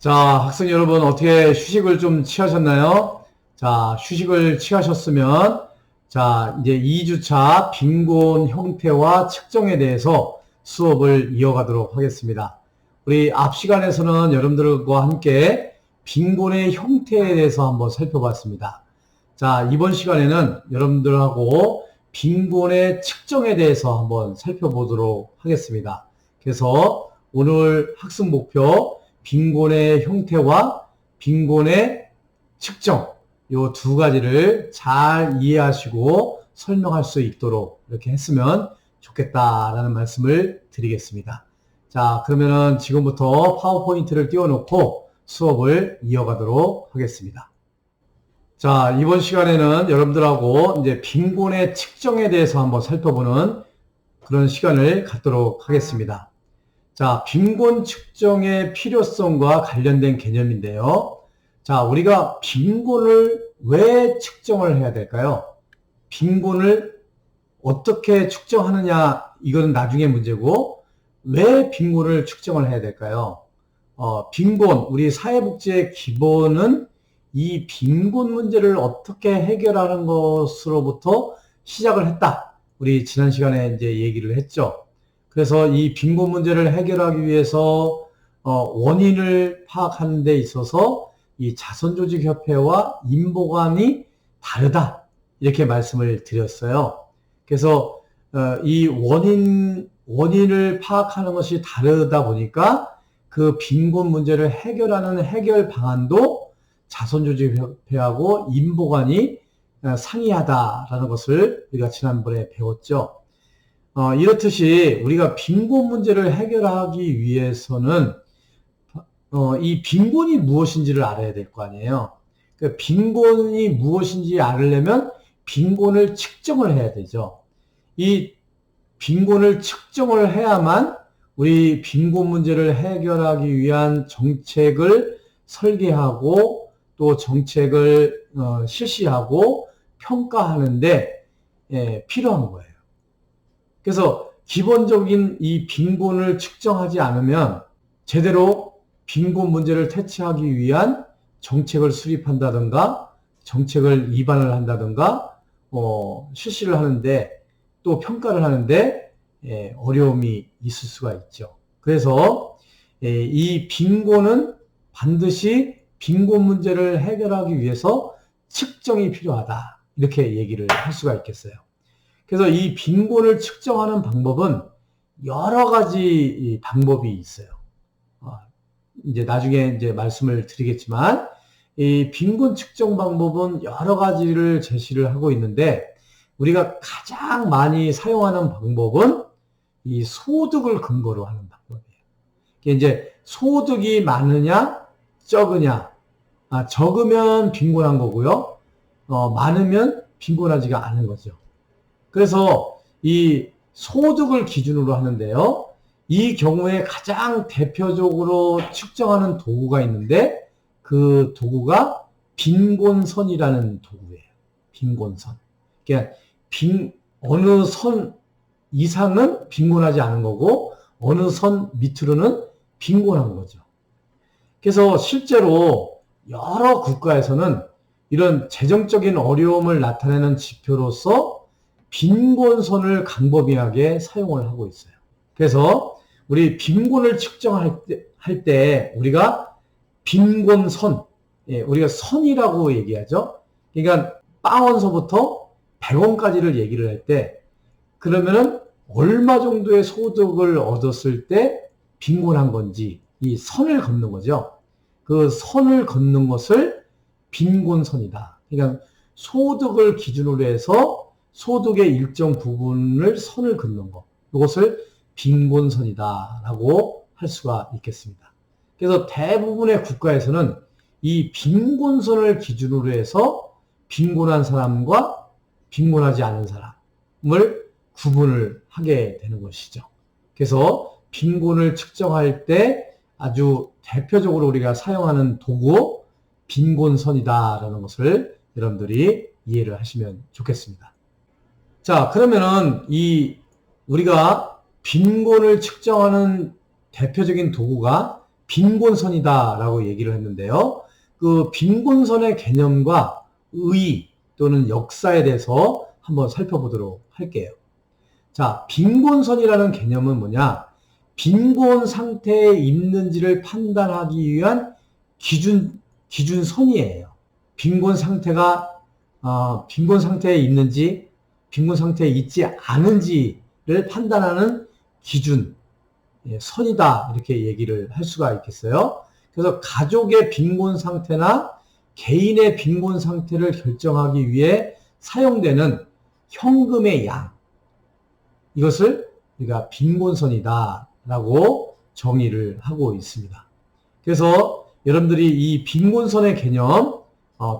자, 학생 여러분, 어떻게 휴식을 좀 취하셨나요? 자, 휴식을 취하셨으면, 자, 이제 2주차 빈곤 형태와 측정에 대해서 수업을 이어가도록 하겠습니다. 우리 앞 시간에서는 여러분들과 함께 빈곤의 형태에 대해서 한번 살펴봤습니다. 자, 이번 시간에는 여러분들하고 빈곤의 측정에 대해서 한번 살펴보도록 하겠습니다. 그래서 오늘 학습 목표, 빈곤의 형태와 빈곤의 측정, 이 두 가지를 잘 이해하시고 설명할 수 있도록 이렇게 했으면 좋겠다라는 말씀을 드리겠습니다. 자, 그러면은 지금부터 파워포인트를 띄워놓고 수업을 이어가도록 하겠습니다. 자, 이번 시간에는 여러분들하고 이제 빈곤의 측정에 대해서 한번 살펴보는 그런 시간을 갖도록 하겠습니다. 자, 빈곤 측정의 필요성과 관련된 개념인데요. 자, 우리가 빈곤을 왜 측정을 해야 될까요? 빈곤을 어떻게 측정하느냐, 이건 나중에 문제고, 왜 빈곤을 측정을 해야 될까요? 빈곤, 우리 사회복지의 기본은 이 빈곤 문제를 어떻게 해결하는 것으로부터 시작을 했다. 우리 지난 시간에 이제 얘기를 했죠. 그래서 이 빈곤 문제를 해결하기 위해서 원인을 파악하는 데 있어서 이 자선조직협회와 인보관이 다르다, 이렇게 말씀을 드렸어요. 그래서 이 원인을 파악하는 것이 다르다 보니까 그 빈곤 문제를 해결하는 해결 방안도 자선조직협회하고 인보관이 상이하다라는 것을 우리가 지난번에 배웠죠. 이렇듯이 우리가 빈곤 문제를 해결하기 위해서는 이 빈곤이 무엇인지를 알아야 될 거 아니에요. 그러니까 빈곤이 무엇인지 알려면 빈곤을 측정을 해야 되죠. 이 빈곤을 측정을 해야만 우리 빈곤 문제를 해결하기 위한 정책을 설계하고 또 정책을 실시하고 평가하는데 필요한 거예요. 그래서 기본적인 이 빈곤을 측정하지 않으면 제대로 빈곤 문제를 퇴치하기 위한 정책을 수립한다든가 정책을 위반을 한다든가 실시를 하는데 또 평가를 하는데 어려움이 있을 수가 있죠. 그래서 이 빈곤은 반드시 빈곤 문제를 해결하기 위해서 측정이 필요하다, 이렇게 얘기를 할 수가 있겠어요. 그래서 이 빈곤을 측정하는 방법은 여러 가지 방법이 있어요. 이제 나중에 이제 말씀을 드리겠지만, 이 빈곤 측정 방법은 여러 가지를 제시를 하고 있는데, 우리가 가장 많이 사용하는 방법은 이 소득을 근거로 하는 방법이에요. 이제 소득이 많으냐, 적으냐, 적으면 빈곤한 거고요. 많으면 빈곤하지가 않은 거죠. 그래서 이 소득을 기준으로 하는데요. 이 경우에 가장 대표적으로 측정하는 도구가 있는데 그 도구가 빈곤선이라는 도구예요. 빈곤선. 그러니까 어느 선 이상은 빈곤하지 않은 거고 어느 선 밑으로는 빈곤한 거죠. 그래서 실제로 여러 국가에서는 이런 재정적인 어려움을 나타내는 지표로서 빈곤선을 광범위하게 사용을 하고 있어요. 그래서 우리 빈곤을 측정할 때 우리가 빈곤선, 우리가 선이라고 얘기하죠. 그러니까 빵원서부터 100원까지를 얘기를 할 때 그러면은 얼마 정도의 소득을 얻었을 때 빈곤한 건지 이 선을 걷는 거죠. 그 선을 걷는 것을 빈곤선이다. 그러니까 소득을 기준으로 해서 소득의 일정 부분을 선을 긋는 것, 이것을 빈곤선이다라고 할 수가 있겠습니다. 그래서 대부분의 국가에서는 이 빈곤선을 기준으로 해서 빈곤한 사람과 빈곤하지 않은 사람을 구분을 하게 되는 것이죠. 그래서 빈곤을 측정할 때 아주 대표적으로 우리가 사용하는 도구, 빈곤선이다라는 것을 여러분들이 이해를 하시면 좋겠습니다. 자, 그러면은 우리가 빈곤을 측정하는 대표적인 도구가 빈곤선이다라고 얘기를 했는데요. 그 빈곤선의 개념과 의의 또는 역사에 대해서 한번 살펴보도록 할게요. 자, 빈곤선이라는 개념은 뭐냐? 빈곤 상태에 있는지를 판단하기 위한 기준선이에요. 빈곤 상태에 있는지, 빈곤 상태에 있지 않은지를 판단하는 기준, 선이다. 이렇게 얘기를 할 수가 있겠어요. 그래서 가족의 빈곤 상태나 개인의 빈곤 상태를 결정하기 위해 사용되는 현금의 양. 이것을 우리가 빈곤선이다 라고 정의를 하고 있습니다. 그래서 여러분들이 이 빈곤선의 개념,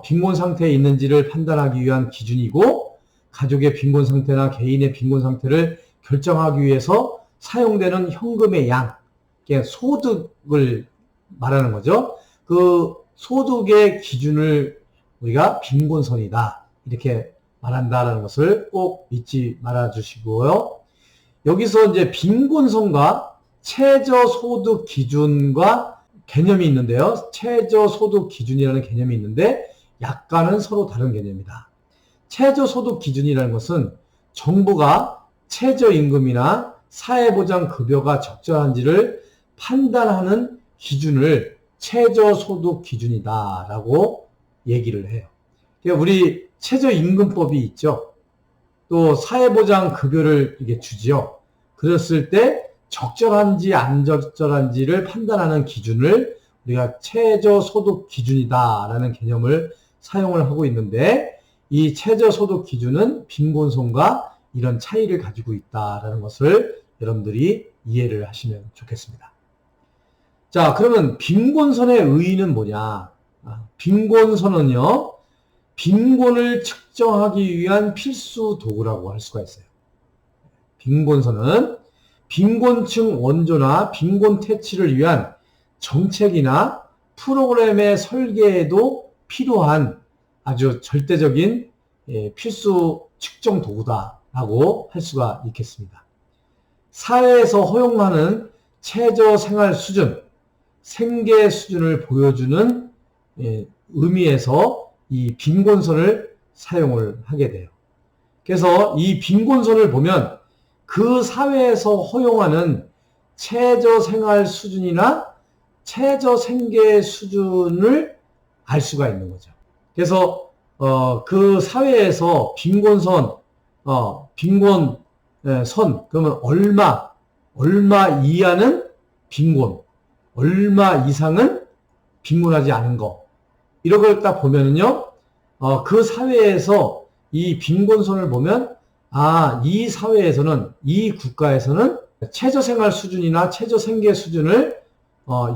빈곤 상태에 있는지를 판단하기 위한 기준이고, 가족의 빈곤 상태나 개인의 빈곤 상태를 결정하기 위해서 사용되는 현금의 양, 소득을 말하는 거죠. 그 소득의 기준을 우리가 빈곤선이다 이렇게 말한다라는 것을 꼭 잊지 말아 주시고요. 여기서 이제 빈곤선과 최저소득 기준과 개념이 있는데요. 최저소득 기준이라는 개념이 있는데 약간은 서로 다른 개념이다. 최저소득 기준이라는 것은 정부가 최저임금이나 사회보장급여가 적절한지를 판단하는 기준을 최저소득 기준이다라고 얘기를 해요. 우리 최저임금법이 있죠. 또 사회보장급여를 이게 주지요. 그랬을 때 적절한지 안 적절한지를 판단하는 기준을 우리가 최저소득 기준이다라는 개념을 사용을 하고 있는데, 이 최저소득 기준은 빈곤선과 이런 차이를 가지고 있다라는 것을 여러분들이 이해를 하시면 좋겠습니다. 자, 그러면 빈곤선의 의의는 뭐냐? 빈곤선은요, 빈곤을 측정하기 위한 필수 도구라고 할 수가 있어요. 빈곤선은 빈곤층 원조나 빈곤 퇴치를 위한 정책이나 프로그램의 설계에도 필요한 아주 절대적인 필수 측정 도구다라고 할 수가 있겠습니다. 사회에서 허용하는 최저 생활 수준, 생계 수준을 보여주는 의미에서 이 빈곤선을 사용을 하게 돼요. 그래서 이 빈곤선을 보면 그 사회에서 허용하는 최저 생활 수준이나 최저 생계 수준을 알 수가 있는 거죠. 그래서 그 사회에서 빈곤선, 그러면 얼마 이하는 빈곤, 얼마 이상은 빈곤하지 않은 거. 이런 걸 딱 보면은요, 그 사회에서 이 빈곤선을 보면, 이 사회에서는, 이 국가에서는 최저생활 수준이나 최저생계 수준을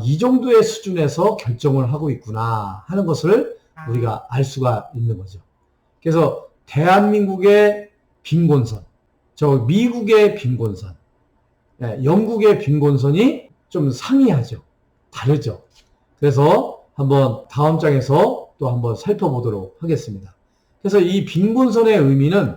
이 정도의 수준에서 결정을 하고 있구나 하는 것을 우리가 알 수가 있는 거죠. 그래서 대한민국의 빈곤선, 미국의 빈곤선, 영국의 빈곤선이 좀 상이하죠. 다르죠. 그래서 한번 다음 장에서 또 한번 살펴보도록 하겠습니다. 그래서 이 빈곤선의 의미는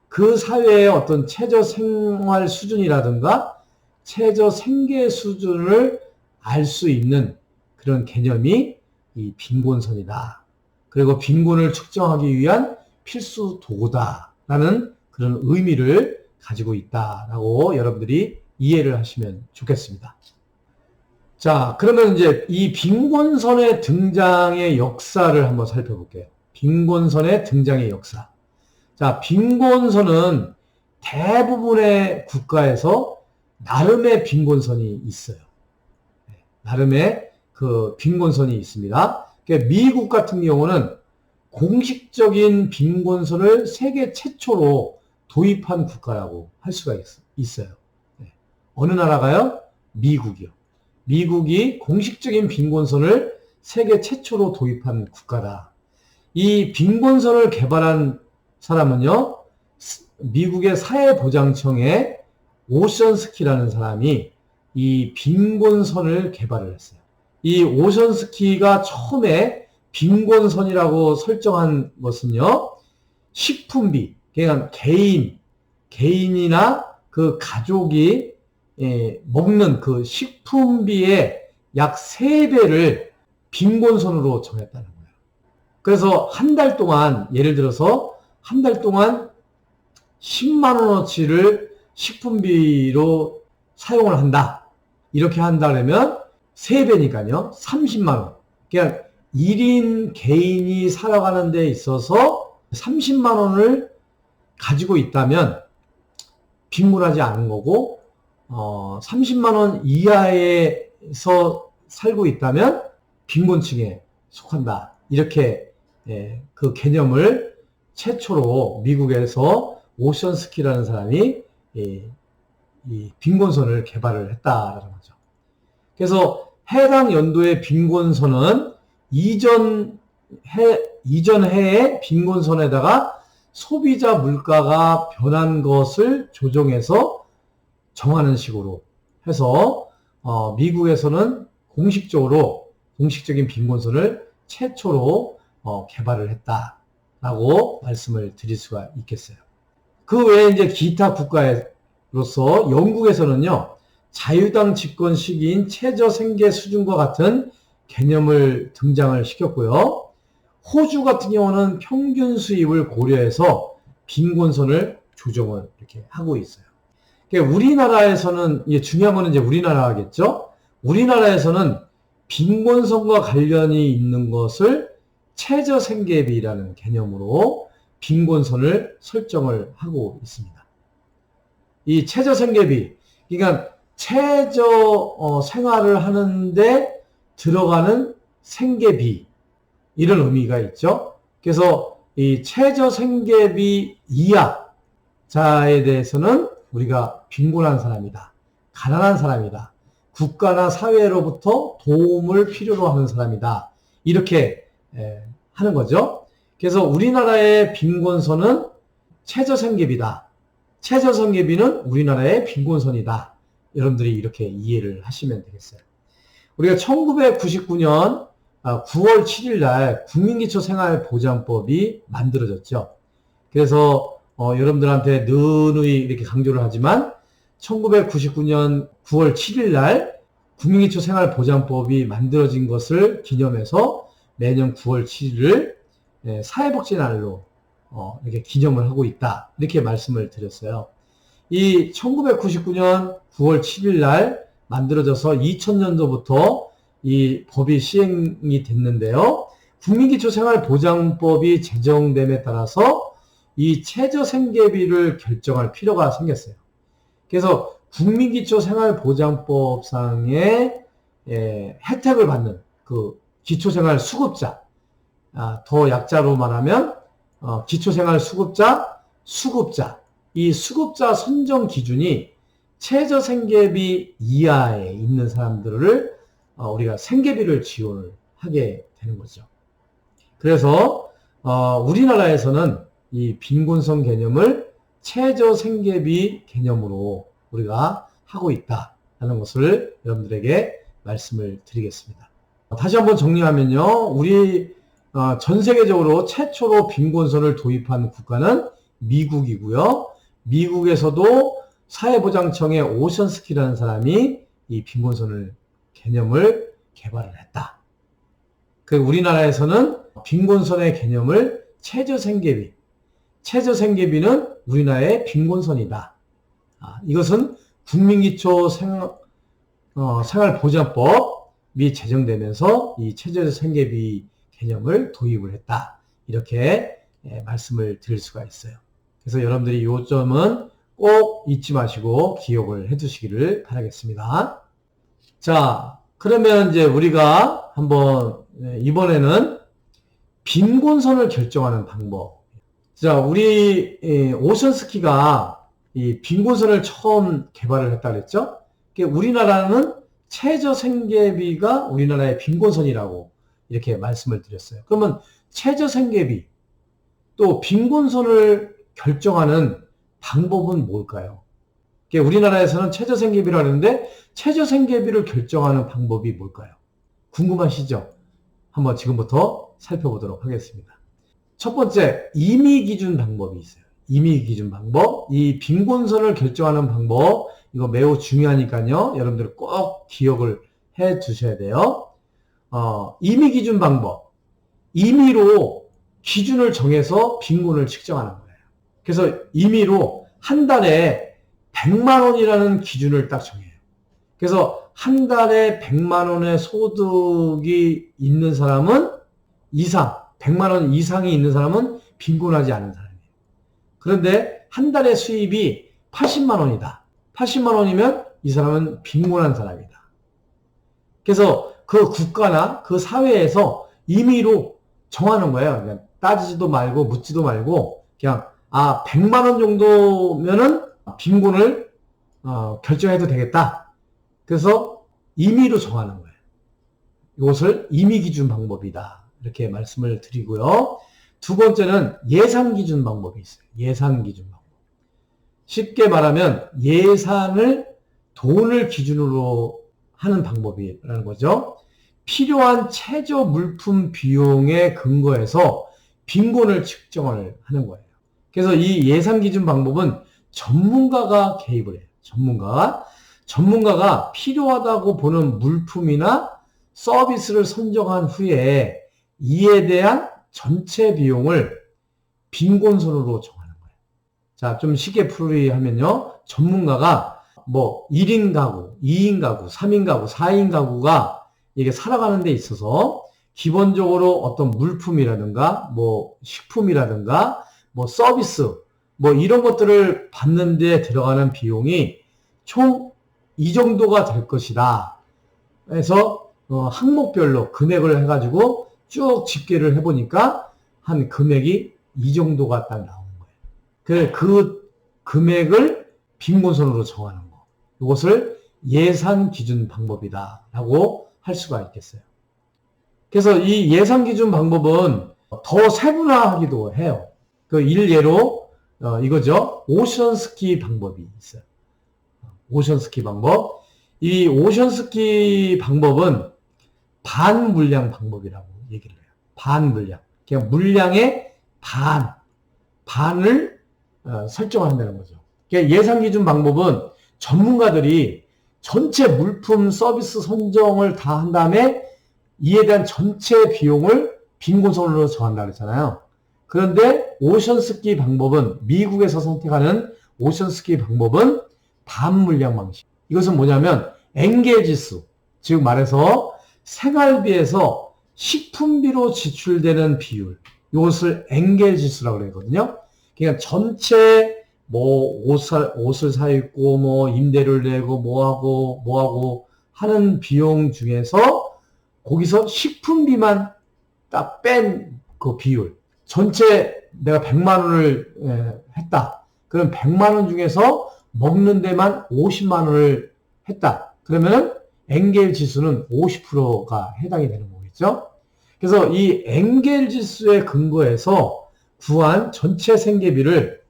그 사회의 어떤 최저생활 수준이라든가 최저생계 수준을 알 수 있는 그런 개념이 이 빈곤선이다. 그리고 빈곤을 측정하기 위한 필수 도구다라는 그런 의미를 가지고 있다라고 여러분들이 이해를 하시면 좋겠습니다. 자, 그러면 이제 이 빈곤선의 등장의 역사를 한번 살펴볼게요. 빈곤선의 등장의 역사. 자, 빈곤선은 대부분의 국가에서 나름의 빈곤선이 있어요. 나름의 그 빈곤선이 있습니다. 미국 같은 경우는 공식적인 빈곤선을 세계 최초로 도입한 국가라고 할 수가 있어요. 어느 나라가요? 미국이요. 미국이 공식적인 빈곤선을 세계 최초로 도입한 국가다. 이 빈곤선을 개발한 사람은요, 미국의 사회보장청의 오션스키라는 사람이 이 빈곤선을 개발을 했어요. 이 오션스키가 처음에 빈곤선이라고 설정한 것은요, 식품비, 그냥 개인이나 그 가족이 먹는 그 식품비의 약 3배를 빈곤선으로 정했다는 거예요. 그래서 한 달 동안, 예를 들어서 한 달 동안 10만 원어치를 식품비로 사용을 한다. 이렇게 한다면 3배니까요. 30만 원. 그냥 1인 개인이 살아가는 데 있어서 30만 원을 가지고 있다면 빈곤하지 않은 거고, 30만 원 이하에서 살고 있다면 빈곤층에 속한다. 이렇게 그 개념을 최초로 미국에서 오션스키라는 사람이 이 빈곤선을 개발을 했다라는 거죠. 그래서 해당 연도의 빈곤선은 이전 해의 빈곤선에다가 소비자 물가가 변한 것을 조정해서 정하는 식으로 해서 미국에서는 공식적인 빈곤선을 최초로 개발을 했다라고 말씀을 드릴 수가 있겠어요. 그 외에 이제 기타 국가로서 영국에서는요, 자유당 집권 시기인 최저생계 수준과 같은 개념을 등장을 시켰고요. 호주 같은 경우는 평균 수입을 고려해서 빈곤선을 조정을 이렇게 하고 있어요. 그러니까 우리나라에서는, 이게 중요한 거는 이제 우리나라겠죠? 우리나라에서는 빈곤선과 관련이 있는 것을 최저생계비라는 개념으로 빈곤선을 설정을 하고 있습니다. 이 최저생계비, 그러니까 최저 생활을 하는데 들어가는 생계비, 이런 의미가 있죠. 그래서 이 최저생계비 이하자에 대해서는 우리가 빈곤한 사람이다, 가난한 사람이다, 국가나 사회로부터 도움을 필요로 하는 사람이다, 이렇게 하는 거죠. 그래서 우리나라의 빈곤선은 최저생계비다, 최저생계비는 우리나라의 빈곤선이다. 여러분들이 이렇게 이해를 하시면 되겠어요. 우리가 1999년 9월 7일 날 국민기초생활보장법이 만들어졌죠. 그래서 여러분들한테 누누이 이렇게 강조를 하지만 1999년 9월 7일 날 국민기초생활보장법이 만들어진 것을 기념해서 매년 9월 7일을 사회복지날로 이렇게 기념을 하고 있다. 이렇게 말씀을 드렸어요. 이 1999년 9월 7일 날 만들어져서 2000년도부터 이 법이 시행이 됐는데요. 국민기초생활보장법이 제정됨에 따라서 이 최저생계비를 결정할 필요가 생겼어요. 그래서 국민기초생활보장법상의 혜택을 받는 그 기초생활수급자, 더 약자로 말하면 기초생활수급자, 수급자, 이 수급자 선정 기준이 최저생계비 이하에 있는 사람들을 우리가 생계비를 지원을 하게 되는 거죠. 그래서 우리나라에서는 이 빈곤선 개념을 최저생계비 개념으로 우리가 하고 있다는 것을 여러분들에게 말씀을 드리겠습니다. 다시 한번 정리하면요, 우리 전 세계적으로 최초로 빈곤선을 도입한 국가는 미국이고요. 미국에서도 사회보장청의 오션스키라는 사람이 이 빈곤선을 개념을 개발을 했다. 그 우리나라에서는 빈곤선의 개념을 최저생계비, 최저생계비는 우리나라의 빈곤선이다. 이것은 국민기초생활보장법이 제정되면서 이 최저생계비 개념을 도입을 했다. 이렇게 말씀을 드릴 수가 있어요. 그래서 여러분들이 이 점은 꼭 잊지 마시고 기억을 해 두시기를 바라겠습니다. 자, 그러면 이제 우리가 한번 이번에는 빈곤선을 결정하는 방법. 자, 우리 오션스키가 이 빈곤선을 처음 개발을 했다 그랬죠? 우리나라는 최저생계비가 우리나라의 빈곤선이라고 이렇게 말씀을 드렸어요. 그러면 최저생계비, 또 빈곤선을 결정하는 방법은 뭘까요? 우리나라에서는 최저생계비라고 하는데 최저생계비를 결정하는 방법이 뭘까요? 궁금하시죠? 한번 지금부터 살펴보도록 하겠습니다. 첫 번째, 임의기준 방법이 있어요. 임의기준 방법. 이 빈곤선을 결정하는 방법, 이거 매우 중요하니까요. 여러분들 꼭 기억을 해 두셔야 돼요. 임의 기준 방법. 임의로 기준을 정해서 빈곤을 측정하는 거예요. 그래서 임의로 한 달에 100만 원이라는 기준을 딱 정해요. 그래서 한 달에 100만 원의 소득이 있는 사람은 100만 원 이상이 있는 사람은 빈곤하지 않은 사람이에요. 그런데 한 달의 수입이 80만 원이다. 80만 원이면 이 사람은 빈곤한 사람이다. 그래서 그 국가나 그 사회에서 임의로 정하는 거예요. 그냥 따지지도 말고 묻지도 말고 그냥 100만 원 정도면은 빈곤을 결정해도 되겠다. 그래서 임의로 정하는 거예요. 이것을 임의 기준 방법이다. 이렇게 말씀을 드리고요. 두 번째는 예산 기준 방법이 있어요. 예산 기준 방법. 쉽게 말하면 예산을 돈을 기준으로 하는 방법이라는 거죠. 필요한 최저 물품 비용에 근거해서 빈곤을 측정을 하는 거예요. 그래서 이 예산 기준 방법은 전문가가 개입을 해요. 전문가가 필요하다고 보는 물품이나 서비스를 선정한 후에 이에 대한 전체 비용을 빈곤선으로 정하는 거예요. 자, 좀 쉽게 풀이하면요. 전문가가 1인 가구, 2인 가구, 3인 가구, 4인 가구가 이게 살아가는 데 있어서 기본적으로 어떤 물품이라든가 식품이라든가 서비스 이런 것들을 받는 데 들어가는 비용이 총 이 정도가 될 것이다. 그래서 항목별로 금액을 해가지고 쭉 집계를 해보니까 한 금액이 이 정도가 딱 나오는 거예요. 그 금액을 빈곤선으로 정하는 거. 이것을 예산 기준 방법이다 라고 할 수가 있겠어요. 그래서 이 예산 기준 방법은 더 세분화하기도 해요. 그 일례로 이거죠. 오션스키 방법이 있어요. 오션스키 방법. 이 오션스키 방법은 반물량 방법이라고 얘기를 해요. 반물량. 그냥 물량의 반을 설정을 한다는 거죠. 그러니까 예산 기준 방법은 전문가들이 전체 물품 서비스 선정을 다 한 다음에 이에 대한 전체 비용을 빈곤선으로 정한다고 했잖아요. 그런데 오션스키 방법은 미국에서 선택하는 오션스키 방법은 반물량 방식. 이것은 뭐냐면 엔겔지수, 즉 말해서 생활비에서 식품비로 지출되는 비율, 이것을 엔겔지수라고 그러거든요. 그러니까 전체 옷을 사 입고 임대료를 내고 뭐하고 하는 비용 중에서 거기서 식품비만 딱 뺀 그 비율. 전체 내가 100만 원을 했다. 그럼 100만 원 중에서 먹는 데만 50만 원을 했다. 그러면 엔겔 지수는 50%가 해당이 되는 거겠죠. 그래서 이 엔겔 지수에 근거해서 구한 전체 생계비를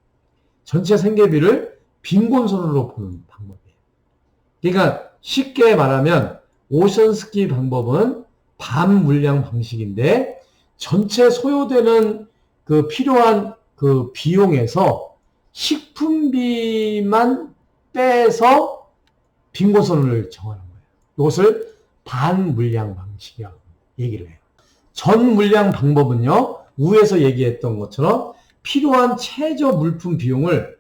빈곤선으로 보는 방법이에요. 그러니까 쉽게 말하면 오션스키 방법은 반물량 방식인데 전체 소요되는 그 필요한 그 비용에서 식품비만 빼서 빈곤선을 정하는 거예요. 이것을 반물량 방식이라고 얘기를 해요. 전물량 방법은요, 위에서 얘기했던 것처럼 필요한 최저 물품 비용을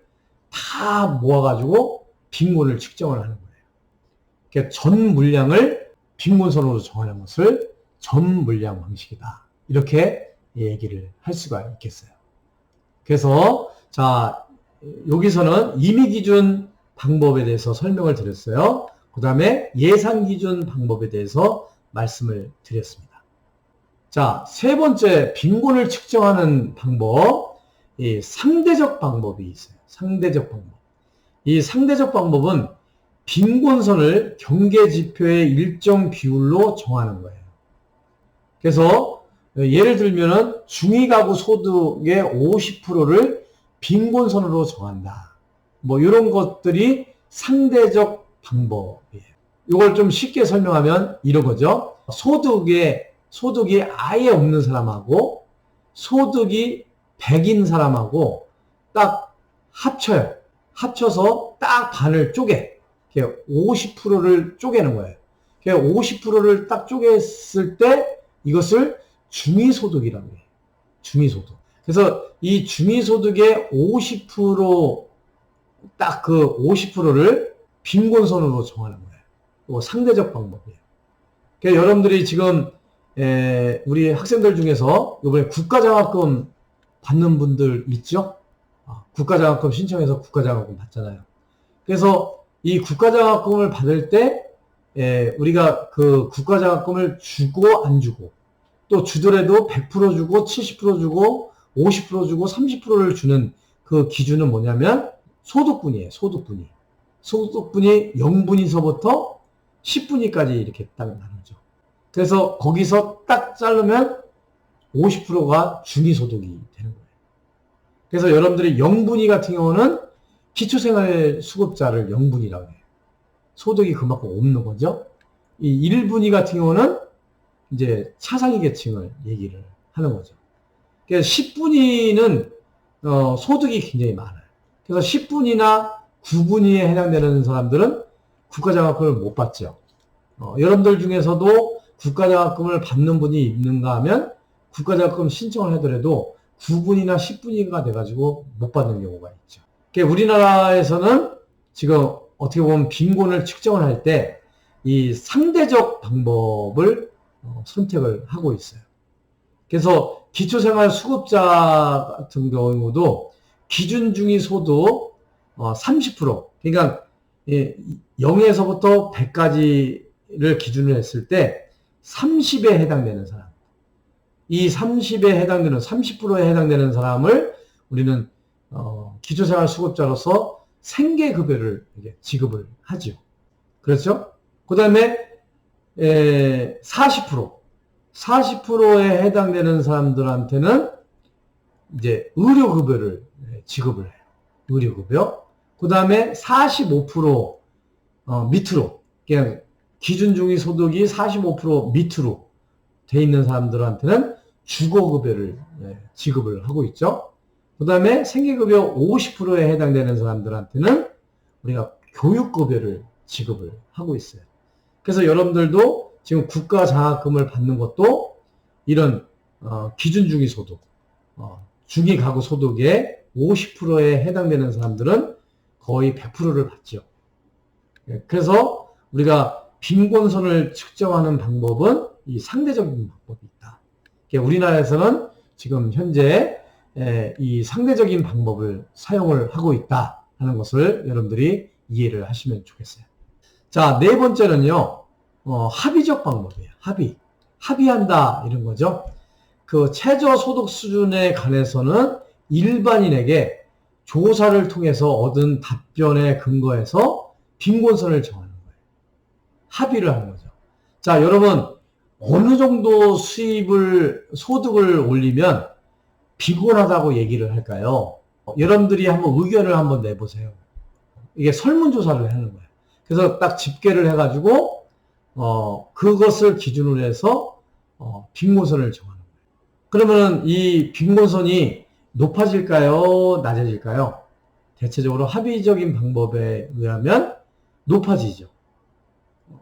다 모아가지고 빈곤을 측정을 하는 거예요. 그러니까 전 물량을 빈곤선으로 정하는 것을 전물량 방식이다. 이렇게 얘기를 할 수가 있겠어요. 그래서 자, 여기서는 임의기준 방법에 대해서 설명을 드렸어요. 그 다음에 예산기준 방법에 대해서 말씀을 드렸습니다. 자, 세 번째 빈곤을 측정하는 방법, 이 상대적 방법이 있어요. 상대적 방법. 이 상대적 방법은 빈곤선을 경계지표의 일정 비율로 정하는 거예요. 그래서 예를 들면은 중위가구 소득의 50%를 빈곤선으로 정한다. 이런 것들이 상대적 방법이에요. 이걸 좀 쉽게 설명하면 이런 거죠. 소득이 아예 없는 사람하고 소득이 100인 사람하고 딱 합쳐요. 합쳐서 딱 반을 쪼개. 50%를 쪼개는 거예요. 50%를 딱 쪼갰을 때 이것을 중위소득이라고 해요. 중위소득. 그래서 이 중위소득의 50% 딱 그 50%를 빈곤선으로 정하는 거예요. 이거 상대적 방법이에요. 그러니까 여러분들이 지금 우리 학생들 중에서 이번에 국가장학금 받는 분들 있죠? 국가장학금 신청해서 국가장학금 받잖아요. 그래서 이 국가장학금을 받을 때 우리가 그 국가장학금을 주고 안 주고 또 주더라도 100% 주고 70% 주고 50% 주고 30%를 주는 그 기준은 뭐냐면 소득분이에요. 소득분위. 소득분위 0분위서부터 10분위까지 이렇게 딱 나누죠. 그래서 거기서 딱 자르면 50%가 중위소득이 되는 거예요. 그래서 여러분들이 0분위 같은 경우는 기초생활수급자를 0분위라고 해요. 소득이 그만큼 없는 거죠. 이 1분위 같은 경우는 이제 차상위 계층을 얘기를 하는 거죠. 그래서 10분위는 소득이 굉장히 많아요. 그래서 10분위나 9분위에 해당되는 사람들은 국가장학금을 못 받죠. 여러분들 중에서도 국가장학금을 받는 분이 있는가 하면 국가장학금 신청을 하더라도 9분위나 10분위가 돼가지고 못 받는 경우가 있죠. 그러니까 우리나라에서는 지금 어떻게 보면 빈곤을 측정을 할 때 이 상대적 방법을 선택을 하고 있어요. 그래서 기초생활수급자 같은 경우도 기준 중위 소득 30%, 그러니까 0에서부터 100까지를 기준으로 했을 때 30에 해당되는 사람, 이 30에 해당되는 30%에 해당되는 사람을 우리는 기초생활수급자로서 생계급여를 지급을 하죠. 그렇죠? 그 다음에 40%에 해당되는 사람들한테는 이제 의료급여를 지급을 해요. 의료급여. 그 다음에 45% 밑으로, 그냥 기준 중위 소득이 45% 밑으로 돼 있는 사람들한테는 주거급여를 지급을 하고 있죠. 그 다음에 생계급여 50%에 해당되는 사람들한테는 우리가 교육급여를 지급을 하고 있어요. 그래서 여러분들도 지금 국가장학금을 받는 것도 이런 기준 중위 소득, 중위 가구 소득의 50%에 해당되는 사람들은 거의 100%를 받죠. 그래서 우리가 빈곤선을 측정하는 방법은 이 상대적인 방법이 있다. 우리나라에서는 지금 현재 이 상대적인 방법을 사용을 하고 있다 하는 것을 여러분들이 이해를 하시면 좋겠어요. 자, 네 번째는요, 합의적 방법이에요. 합의한다 이런 거죠. 그 최저소득 수준에 관해서는 일반인에게 조사를 통해서 얻은 답변에 근거해서 빈곤선을 정하는 거예요. 합의를 하는 거죠. 자, 여러분, 어느 정도 소득을 올리면 빈곤하다고 얘기를 할까요? 여러분들이 한번 의견을 한번 내보세요. 이게 설문조사를 하는 거예요. 그래서 딱 집계를 해가지고, 그것을 기준으로 해서, 빈곤선을 정하는 거예요. 그러면 이 빈곤선이 높아질까요? 낮아질까요? 대체적으로 합의적인 방법에 의하면 높아지죠.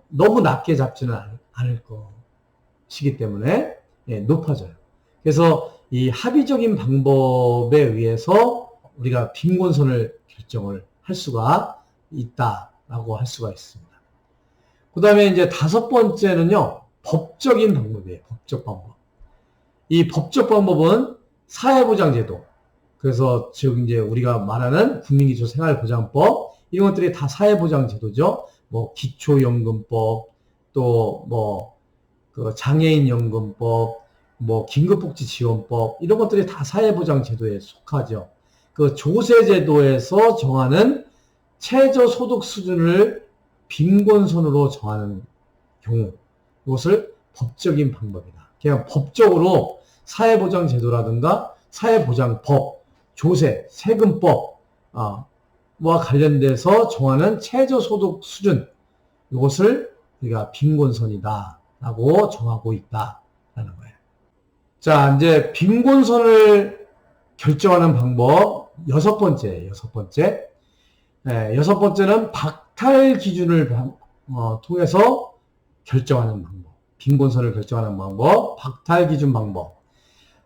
너무 낮게 잡지는 않을 것이기 때문에 높아져요. 그래서 이 합의적인 방법에 의해서 우리가 빈곤선을 결정을 할 수가 있다라고 할 수가 있습니다. 그 다음에 이제 다섯 번째는요, 법적인 방법이에요. 법적 방법. 이 법적 방법은 사회보장제도. 그래서 즉 이제 우리가 말하는 국민기초생활보장법, 이런 것들이 다 사회보장제도죠. 뭐 기초연금법, 또 뭐 그 장애인연금법, 뭐 긴급복지지원법, 이런 것들이 다 사회보장제도에 속하죠. 그 조세제도에서 정하는 최저소득 수준을 빈곤선으로 정하는 경우, 이것을 법적인 방법이다. 그냥 법적으로 사회보장제도라든가 사회보장법, 조세, 세금법, 와 관련돼서 정하는 최저소득 수준, 이것을 우리가 빈곤선이다 라고 정하고 있다라는 거예요. 자, 이제 빈곤선을 결정하는 방법 여섯 번째는 박탈 기준을 통해서 결정하는 방법. 빈곤선을 결정하는 방법. 박탈기준 방법.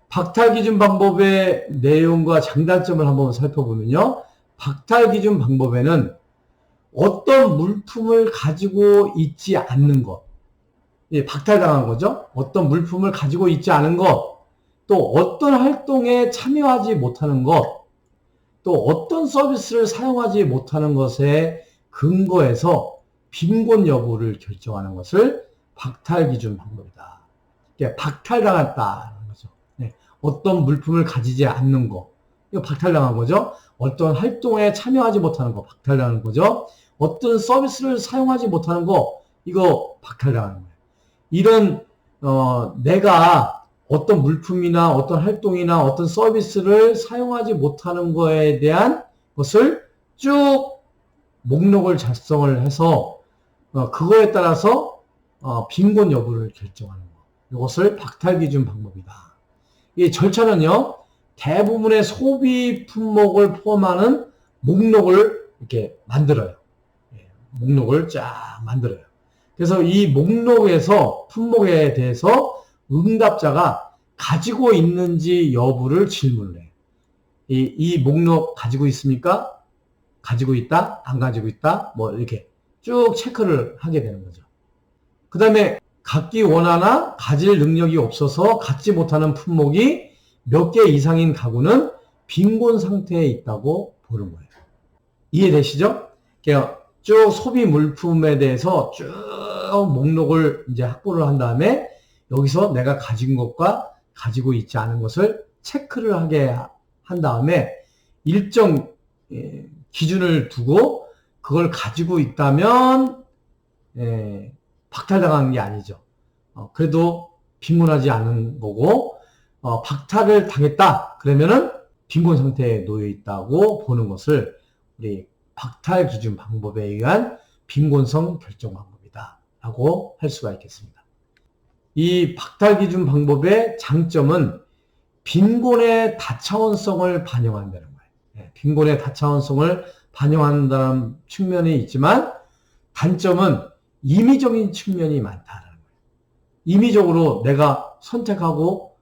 박탈기준 방법의 내용과 장단점을 한번 살펴보면요. 박탈기준 방법에는 어떤 물품을 가지고 있지 않는 것. 예, 박탈당한 거죠. 어떤 물품을 가지고 있지 않은 것. 또 어떤 활동에 참여하지 못하는 것. 또 어떤 서비스를 사용하지 못하는 것에 근거해서 빈곤 여부를 결정하는 것을 박탈기준 방법이다. 박탈당했다는 거죠. 네. 어떤 물품을 가지지 않는 거. 이거 박탈당한 거죠. 어떤 활동에 참여하지 못하는 거. 박탈당하는 거죠. 어떤 서비스를 사용하지 못하는 거. 이거 박탈당하는 거예요. 이런 내가 어떤 물품이나 어떤 활동이나 어떤 서비스를 사용하지 못하는 거에 대한 것을 쭉 목록을 작성을 해서 그거에 따라서 빈곤 여부를 결정하는 거. 이것을 박탈기준 방법이다. 이 절차는요. 대부분의 소비 품목을 포함하는 목록을 이렇게 만들어요. 목록을 쫙 만들어요. 그래서 이 목록에서 품목에 대해서 응답자가 가지고 있는지 여부를 질문을 해요. 이 목록 가지고 있습니까? 가지고 있다? 안 가지고 있다? 뭐 이렇게 쭉 체크를 하게 되는 거죠. 그 다음에 갖기 원하나 가질 능력이 없어서 갖지 못하는 품목이 몇 개 이상인 가구는 빈곤 상태에 있다고 보는 거예요. 이해되시죠? 그러니까 쭉 소비 물품에 대해서 쭉 목록을 이제 확보를 한 다음에 여기서 내가 가진 것과 가지고 있지 않은 것을 체크를 하게 한 다음에 일정 기준을 두고 그걸 가지고 있다면 박탈당한 게 아니죠. 그래도 빈곤하지 않은 거고 박탈을 당했다 그러면은 빈곤 상태에 놓여 있다고 보는 것을 우리 박탈 기준 방법에 의한 빈곤성 결정 방법이다 라고 할 수가 있겠습니다. 이 박탈 기준 방법의 장점은 빈곤의 다차원성을 반영한다는 거예요. 빈곤의 다차원성을 반영한다는 측면이 있지만 단점은 임의적인 측면이 많다는 거예요. 임의적으로 내가 선택하고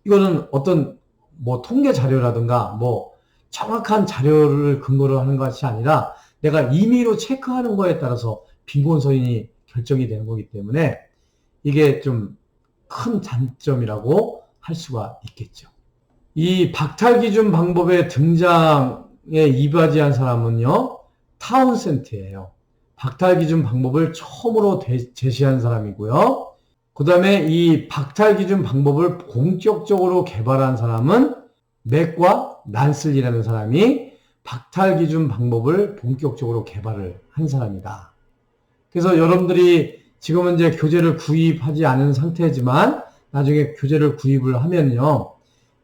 이거는 어떤 뭐 통계 자료라든가 뭐 정확한 자료를 근거로 하는 것이 아니라 내가 임의로 체크하는 거에 따라서 빈곤선이 결정이 되는 거기 때문에 이게 좀 큰 단점이라고 할 수가 있겠죠. 이 박탈기준 방법의 등장에 이바지한 사람은요, 타운센트예요. 박탈기준 방법을 처음으로 제시한 사람이고요. 그 다음에 이 박탈기준 방법을 본격적으로 개발한 사람은 맥과 난슬리라는 사람이 박탈기준 방법을 본격적으로 개발을 한 사람이다. 그래서 여러분들이 지금은 이제 교재를 구입하지 않은 상태지만 나중에 교재를 구입을 하면요.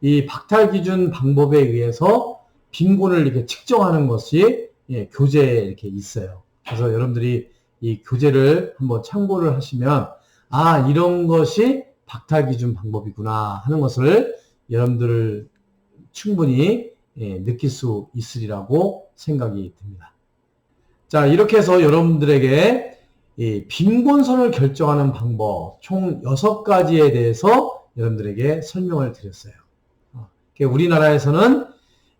이 박탈기준 방법에 의해서 빈곤을 이렇게 측정하는 것이 교재에 이렇게 있어요. 그래서 여러분들이 이 교재를 한번 참고를 하시면 아, 이런 것이 박탈기준 방법이구나 하는 것을 여러분들 충분히 느낄 수 있으리라고 생각이 듭니다. 자, 이렇게 해서 여러분들에게 이 빈곤선을 결정하는 방법 총 6가지에 대해서 여러분들에게 설명을 드렸어요. 우리나라에서는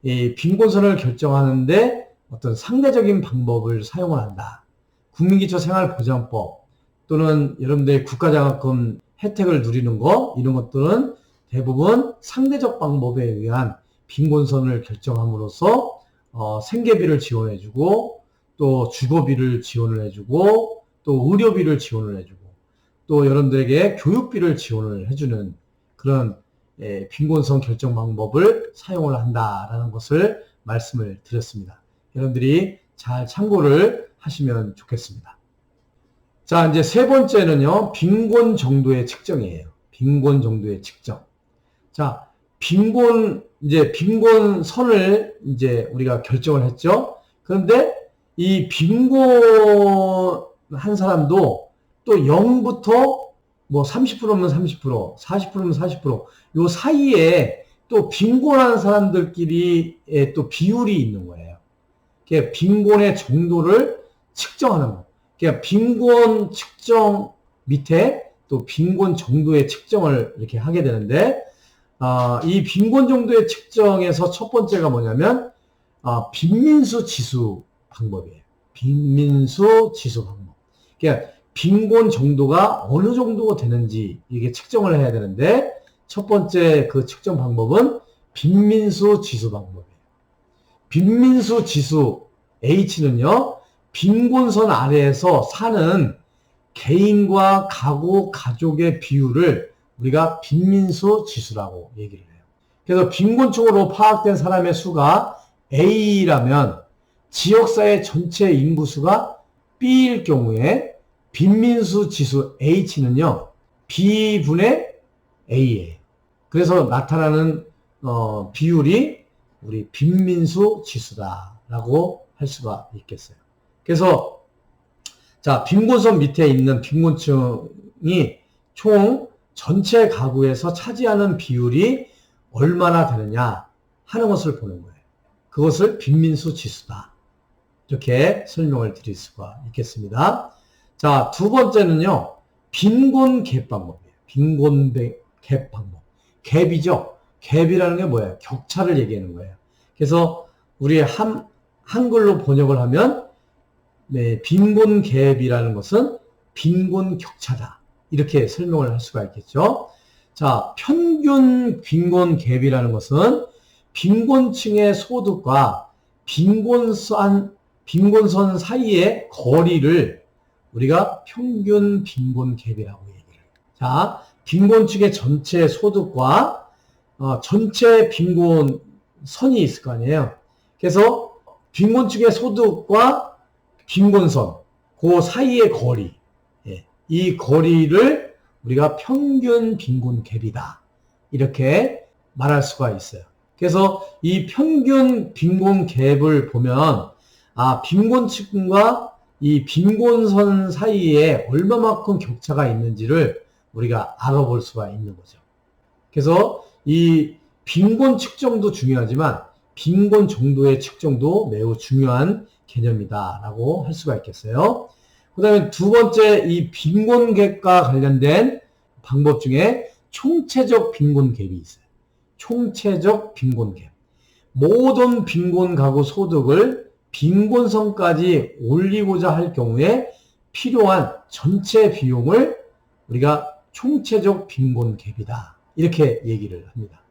이 빈곤선을 결정하는데 어떤 상대적인 방법을 사용을 한다. 국민기초생활보장법 또는 여러분들의 국가장학금 혜택을 누리는 거 이런 것들은 대부분 상대적 방법에 의한 빈곤선을 결정함으로써 생계비를 지원해주고 또 주거비를 지원을 해주고 또 의료비를 지원을 해주고 또 여러분들에게 교육비를 지원을 해주는 그런 빈곤선 결정 방법을 사용을 한다라는 것을 말씀을 드렸습니다. 여러분들이 잘 참고를 하시면 좋겠습니다. 자, 이제 세 번째는요, 빈곤 정도의 측정이에요. 빈곤 정도의 측정. 자, 빈곤선을 이제 우리가 결정을 했죠. 그런데 이 빈곤 한 사람도 또 0부터 뭐 30%면 30%, 40%면 40%, 요 사이에 또 빈곤한 사람들끼리의 또 비율이 있는 거예요. 빈곤의 정도를 측정하는 거. 그러니까 빈곤 측정 밑에 또 빈곤 정도의 측정을 이렇게 하게 되는데, 이 빈곤 정도의 측정에서 첫 번째가 뭐냐면, 빈민수 지수 방법이에요. 빈민수 지수 방법. 그러니까 빈곤 정도가 어느 정도가 되는지 이게 측정을 해야 되는데, 첫 번째 그 측정 방법은 빈민수 지수 방법이에요. 빈민수 지수 H는요, 빈곤선 아래에서 사는 개인과 가구, 가족의 비율을 우리가 빈민수 지수라고 얘기를 해요. 그래서 빈곤층으로 파악된 사람의 수가 A라면 지역사회 전체 인구수가 B일 경우에 빈민수 지수 H는요, B분의 A예요. 그래서 나타나는 비율이 우리 빈민수 지수다라고 할 수가 있겠어요. 그래서 자, 빈곤선 밑에 있는 빈곤층이 총 전체 가구에서 차지하는 비율이 얼마나 되느냐 하는 것을 보는 거예요. 그것을 빈민수 지수다. 이렇게 설명을 드릴 수가 있겠습니다. 자, 두 번째는요, 빈곤 갭 방법이에요. 빈곤 갭 방법. 갭이죠. 갭이라는 게 뭐예요? 격차를 얘기하는 거예요. 그래서 우리 한글로 번역을 하면, 네, 빈곤 갭이라는 것은 빈곤 격차다. 이렇게 설명을 할 수가 있겠죠. 자, 평균 빈곤 갭이라는 것은 빈곤층의 소득과 빈곤선 사이의 거리를 우리가 평균 빈곤 갭이라고 얘기를 해요. 자, 빈곤층의 전체 소득과 전체 빈곤선이 있을 거 아니에요. 그래서 빈곤층의 소득과 빈곤선, 그 사이의 거리, 이 거리를 우리가 평균 빈곤 갭이다. 이렇게 말할 수가 있어요. 그래서 이 평균 빈곤 갭을 보면, 빈곤층과 이 빈곤선 사이에 얼마만큼 격차가 있는지를 우리가 알아볼 수가 있는 거죠. 그래서 이 빈곤 측정도 중요하지만 빈곤 정도의 측정도 매우 중요한 개념이다라고 할 수가 있겠어요. 그 다음에 두 번째, 이 빈곤 갭과 관련된 방법 중에 총체적 빈곤 갭이 있어요. 총체적 빈곤 갭. 모든 빈곤 가구 소득을 빈곤선까지 올리고자 할 경우에 필요한 전체 비용을 우리가 총체적 빈곤 갭이다. 이렇게 얘기를 합니다.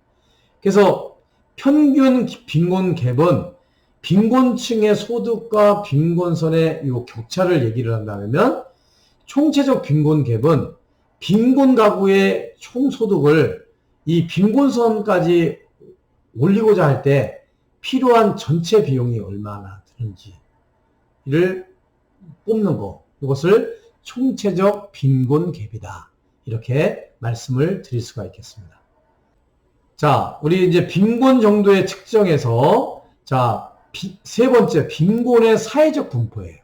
그래서 평균 빈곤 갭은 빈곤층의 소득과 빈곤선의 이 격차를 얘기를 한다면, 총체적 빈곤 갭은 빈곤 가구의 총소득을 이 빈곤선까지 올리고자 할 때 필요한 전체 비용이 얼마나 드는지를 뽑는 거, 이것을 총체적 빈곤 갭이다. 이렇게 말씀을 드릴 수가 있겠습니다. 자, 우리 이제 빈곤 정도의 측정에서, 자, 세 번째, 빈곤의 사회적 분포예요.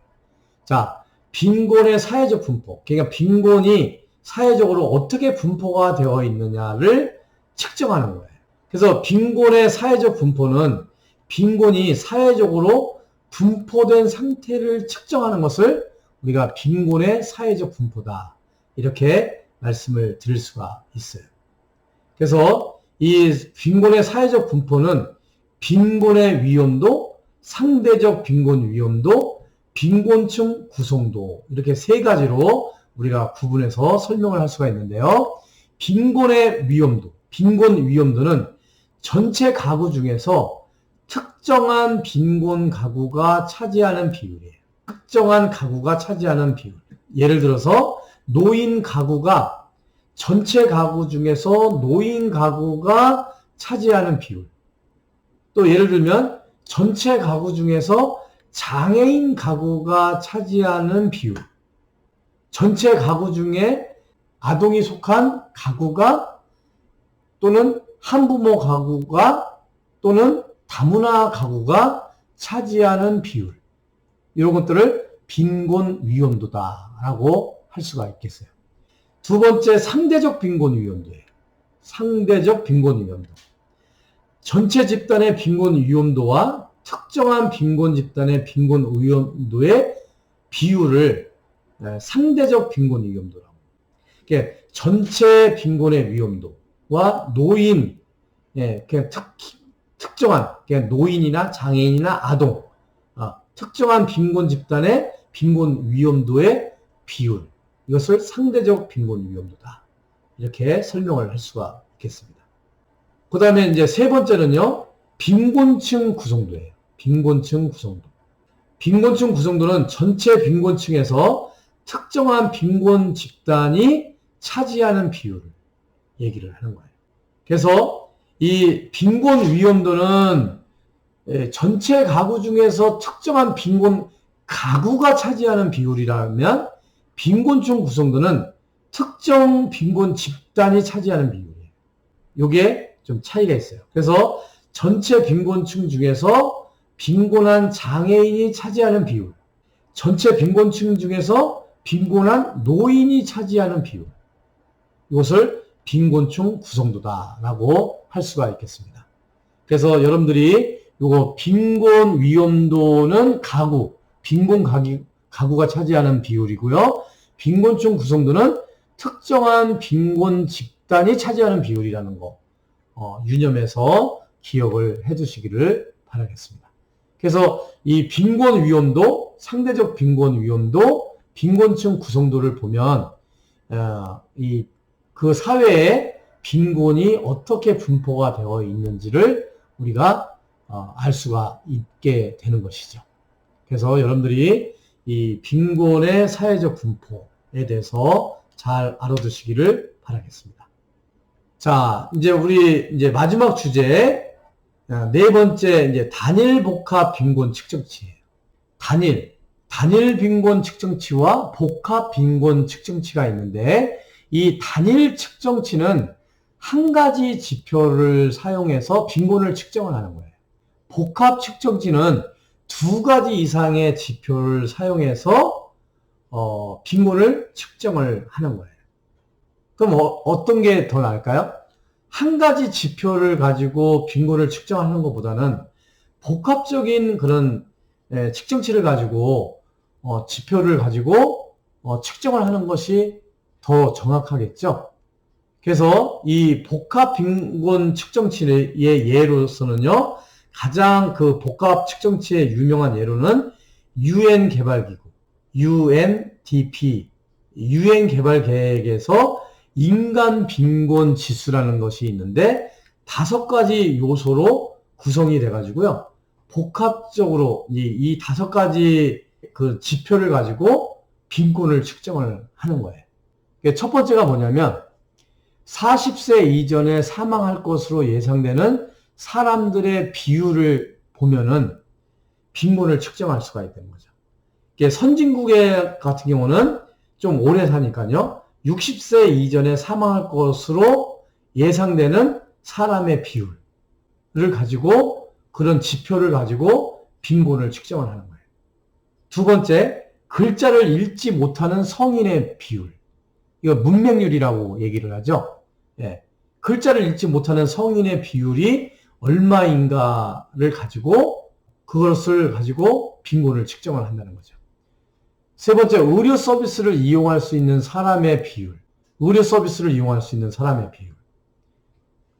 자, 빈곤의 사회적 분포. 그러니까 빈곤이 사회적으로 어떻게 분포가 되어 있느냐를 측정하는 거예요. 그래서 빈곤의 사회적 분포는 빈곤이 사회적으로 분포된 상태를 측정하는 것을 우리가 빈곤의 사회적 분포다. 이렇게 말씀을 드릴 수가 있어요. 그래서 이 빈곤의 사회적 분포는 빈곤의 위험도, 상대적 빈곤 위험도, 빈곤층 구성도, 이렇게 세 가지로 우리가 구분해서 설명을 할 수가 있는데요. 빈곤의 위험도, 빈곤 위험도는 전체 가구 중에서 특정한 빈곤 가구가 차지하는 비율이에요. 특정한 가구가 차지하는 비율. 예를 들어서 노인 가구가 전체 가구 중에서 노인 가구가 차지하는 비율. 또 예를 들면 전체 가구 중에서 장애인 가구가 차지하는 비율. 전체 가구 중에 아동이 속한 가구가 또는 한부모 가구가 또는 다문화 가구가 차지하는 비율. 이런 것들을 빈곤 위험도다라고 할 수가 있겠어요. 두 번째, 상대적 빈곤 위험도예요. 상대적 빈곤 위험도. 전체 집단의 빈곤 위험도와 특정한 빈곤 집단의 빈곤 위험도의 비율을 상대적 빈곤 위험도라고. 전체 빈곤의 위험도와 노인, 그냥 특정한, 그냥 노인이나 장애인이나 아동, 특정한 빈곤 집단의 빈곤 위험도의 비율, 이것을 상대적 빈곤 위험도다. 이렇게 설명을 할 수가 있겠습니다. 그 다음에 이제 세 번째는요, 빈곤층 구성도예요. 빈곤층 구성도. 빈곤층 구성도는 전체 빈곤층에서 특정한 빈곤 집단이 차지하는 비율을 얘기를 하는 거예요. 그래서 이 빈곤 위험도는 전체 가구 중에서 특정한 빈곤 가구가 차지하는 비율이라면 빈곤층 구성도는 특정 빈곤 집단이 차지하는 비율이에요. 이게 좀 차이가 있어요. 그래서 전체 빈곤층 중에서 빈곤한 장애인이 차지하는 비율, 전체 빈곤층 중에서 빈곤한 노인이 차지하는 비율, 이것을 빈곤층 구성도다라고 할 수가 있겠습니다. 그래서 여러분들이 이거 빈곤 위험도는 가구, 빈곤 가구가 차지하는 비율이고요. 빈곤층 구성도는 특정한 빈곤 집단이 차지하는 비율이라는 거 유념해서 기억을 해두시기를 바라겠습니다. 그래서 이 빈곤 위험도, 상대적 빈곤 위험도, 빈곤층 구성도를 보면 그 사회에 빈곤이 어떻게 분포가 되어 있는지를 우리가 알 수가 있게 되는 것이죠. 그래서 여러분들이 이 빈곤의 사회적 분포에 대해서 잘 알아두시기를 바라겠습니다. 자, 이제 마지막 주제, 네 번째, 이제 단일 복합 빈곤 측정치예요. 단일 빈곤 측정치와 복합 빈곤 측정치가 있는데, 이 단일 측정치는 한 가지 지표를 사용해서 빈곤을 측정을 하는 거예요. 복합 측정치는 두 가지 이상의 지표를 사용해서 빈곤을 측정을 하는 거예요. 그럼 어떤 게 더 나을까요? 한 가지 지표를 가지고 빈곤을 측정하는 것보다는 복합적인 그런 측정치를 가지고 지표를 가지고 측정을 하는 것이 더 정확하겠죠. 그래서 이 복합 빈곤 측정치의 예로서는요, 가장 그 복합 측정치의 유명한 예로는 UN 개발기구, UNDP, UN 개발 계획에서 인간 빈곤 지수라는 것이 있는데 5가지 요소로 구성이 돼가지고요, 복합적으로 이 5가지 그 지표를 가지고 빈곤을 측정을 하는 거예요. 첫 번째가 뭐냐면 40세 이전에 사망할 것으로 예상되는 사람들의 비율을 보면은 빈곤을 측정할 수가 있다는 거죠. 선진국의 같은 경우는 좀 오래 사니까요, 60세 이전에 사망할 것으로 예상되는 사람의 비율을 가지고 그런 지표를 가지고 빈곤을 측정을 하는 거예요. 두 번째, 글자를 읽지 못하는 성인의 비율. 이거 문맹률이라고 얘기를 하죠. 글자를 읽지 못하는 성인의 비율이 얼마인가를 가지고 그것을 가지고 빈곤을 측정을 한다는 거죠. 세 번째, 의료 서비스를 이용할 수 있는 사람의 비율. 의료 서비스를 이용할 수 있는 사람의 비율.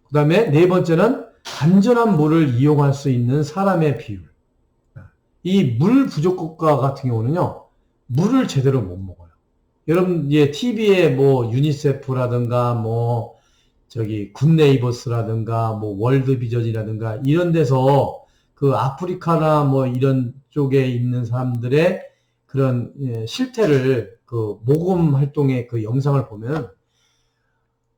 그 다음에 네 번째는 안전한 물을 이용할 수 있는 사람의 비율. 이 물 부족 국가 같은 경우는요, 물을 제대로 못 먹어요. 여러분, TV에 뭐 유니세프라든가 굿네이버스라든가 월드비전이라든가 이런 데서 그 아프리카나 이런 쪽에 있는 사람들의 그런 실태를 그 모금 활동의 그 영상을 보면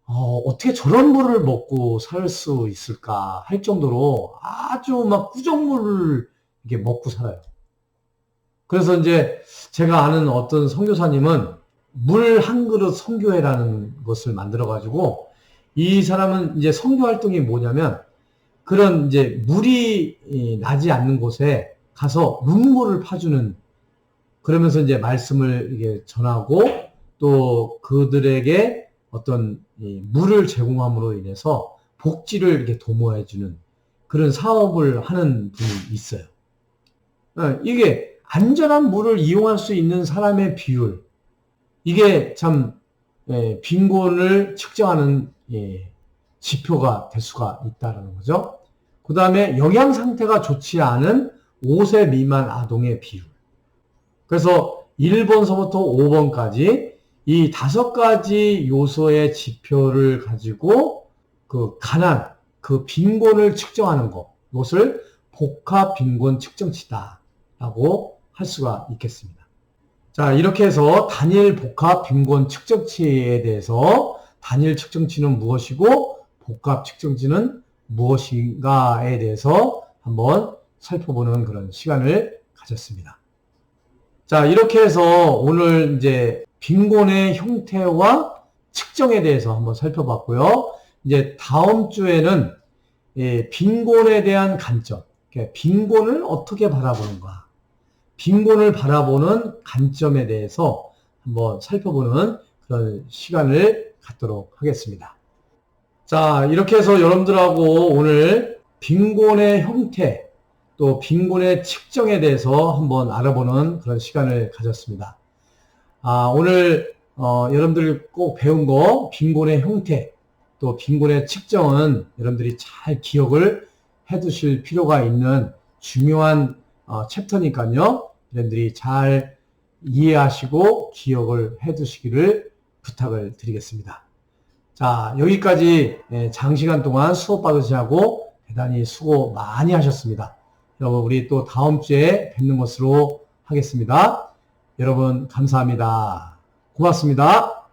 어떻게 저런 물을 먹고 살 수 있을까 할 정도로 아주 막 꾸정물을 이렇게 먹고 살아요. 그래서 이제 제가 아는 어떤 선교사님은 물 한 그릇 선교회라는 것을 만들어 가지고, 이 사람은 이제 선교 활동이 뭐냐면 그런 이제 물이 나지 않는 곳에 가서 눈물을 파주는, 그러면서 이제 말씀을 이게 전하고 또 그들에게 어떤 물을 제공함으로 인해서 복지를 이렇게 도모해주는 그런 사업을 하는 분이 있어요. 이게 안전한 물을 이용할 수 있는 사람의 비율, 이게 참 빈곤을 측정하는 지표가 될 수가 있다는 거죠. 그 다음에 영양 상태가 좋지 않은 5세 미만 아동의 비율. 그래서 1번서부터 5번까지 이 5가지 요소의 지표를 가지고 그 가난, 그 빈곤을 측정하는 것, 이것을 복합 빈곤 측정치다라고 할 수가 있겠습니다. 자, 이렇게 해서 단일 복합 빈곤 측정치에 대해서 단일 측정치는 무엇이고 복합 측정치는 무엇인가에 대해서 한번 살펴보는 그런 시간을 가졌습니다. 자, 이렇게 해서 오늘 이제 빈곤의 형태와 측정에 대해서 한번 살펴봤고요. 이제 다음 주에는 빈곤에 대한 관점, 빈곤을 어떻게 바라보는가, 빈곤을 바라보는 관점에 대해서 한번 살펴보는 그런 시간을 갖도록 하겠습니다. 자, 이렇게 해서 여러분들하고 오늘 빈곤의 형태, 또 빈곤의 측정에 대해서 한번 알아보는 그런 시간을 가졌습니다. 오늘 여러분들이 꼭 배운 거 빈곤의 형태, 또 빈곤의 측정은 여러분들이 잘 기억을 해 두실 필요가 있는 중요한 챕터니까요. 여러분들이 잘 이해하시고 기억을 해 두시기를 부탁을 드리겠습니다. 자, 여기까지 장시간 동안 수업 받으시고 대단히 수고 많이 하셨습니다. 여러분, 우리 또 다음 주에 뵙는 것으로 하겠습니다. 여러분, 감사합니다. 고맙습니다.